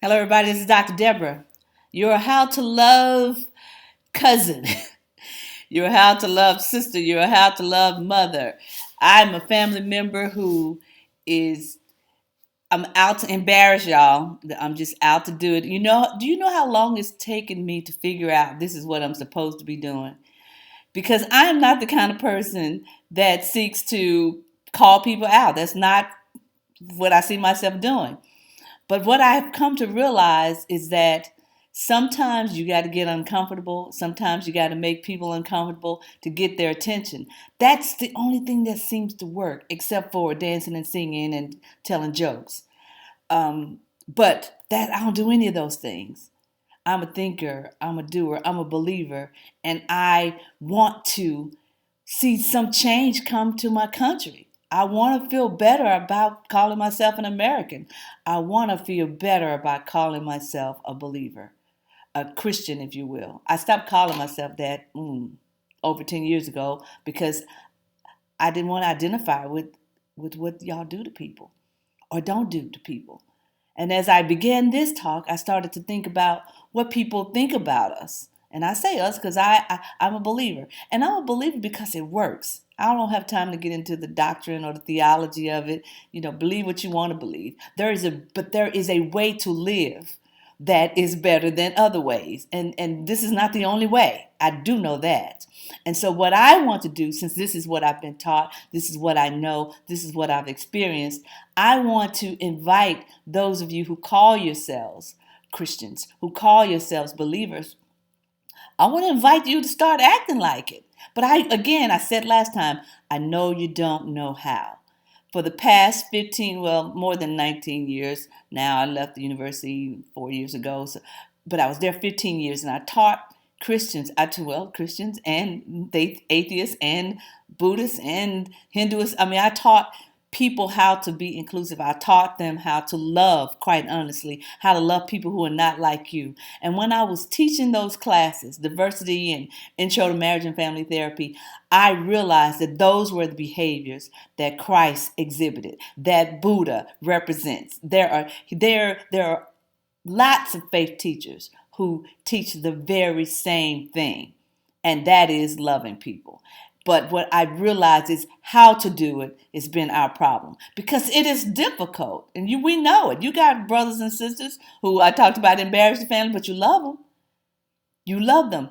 Hello, everybody. This is Dr. Deborah, your How to Love cousin, your How to Love sister, your How to Love mother. I'm a family member who is, I'm out to embarrass y'all. I'm just out to do it. Do you know how long it's taken me to figure out this is what I'm supposed to be doing? Because I am not the kind of person that seeks to call people out. That's not what I see myself doing. But what I've come to realize is that sometimes you got to get uncomfortable. Sometimes you got to make people uncomfortable to get their attention. That's the only thing that seems to work, except for dancing and singing and telling jokes. But that I don't do any of those things. I'm a thinker, I'm a doer, I'm a believer, and I want to see some change come to my country. I want to feel better about calling myself an American. I want to feel better about calling myself a believer, a Christian, if you will. I stopped calling myself that over 10 years ago because I didn't want to identify with what y'all do to people or don't do to people. And as I began this talk, I started to think about what people think about us. And I say us because I'm a believer. And I'm a believer because it works. I don't have time to get into the doctrine or the theology of it. Believe what you want to believe. But there is a way to live that is better than other ways. And this is not the only way. I do know that. And so what I want to do, since this is what I've been taught, this is what I know, this is what I've experienced, I want to invite those of you who call yourselves Christians, who call yourselves believers, I want to invite you to start acting like it. But I said last time, I know you don't know how. For the past 15, well, more than 19 years now, I left the university 4 years ago, but I was there 15 years and I taught Christians, Christians and atheists and Buddhists and Hinduists. I taught people how to be inclusive. I taught them how to love, quite honestly, how to love people who are not like you. And when I was teaching those classes, diversity and intro to marriage and family therapy, I realized that those were the behaviors that Christ exhibited, that Buddha represents. There are lots of faith teachers who teach the very same thing, and that is loving people. But what I realized is how to do it has been our problem because it is difficult, and we know it. You got brothers and sisters who I talked about embarrass the family, but you love them. You love them.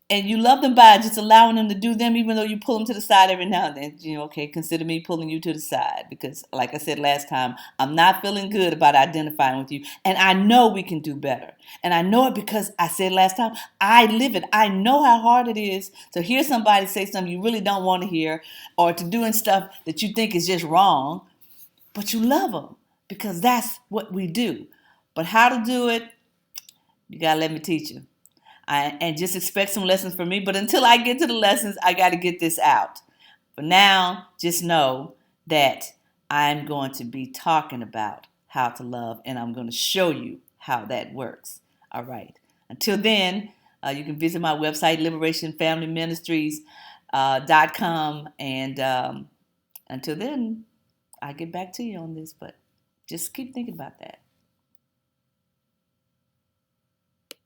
And you love them by just allowing them to do them, even though you pull them to the side every now and then. Okay, consider me pulling you to the side because, like I said last time, I'm not feeling good about identifying with you. And I know we can do better. And I know it because I said last time, I live it. I know how hard it is to hear somebody say something you really don't want to hear or to doing stuff that you think is just wrong, but you love them because that's what we do. But how to do it, you got to let me teach you. And just expect some lessons from me. But until I get to the lessons, I got to get this out. For now, just know that I'm going to be talking about how to love, and I'm going to show you how that works. All right. Until then, you can visit my website, liberationfamilyministries.com. And until then, I'll get back to you on this, but just keep thinking about that.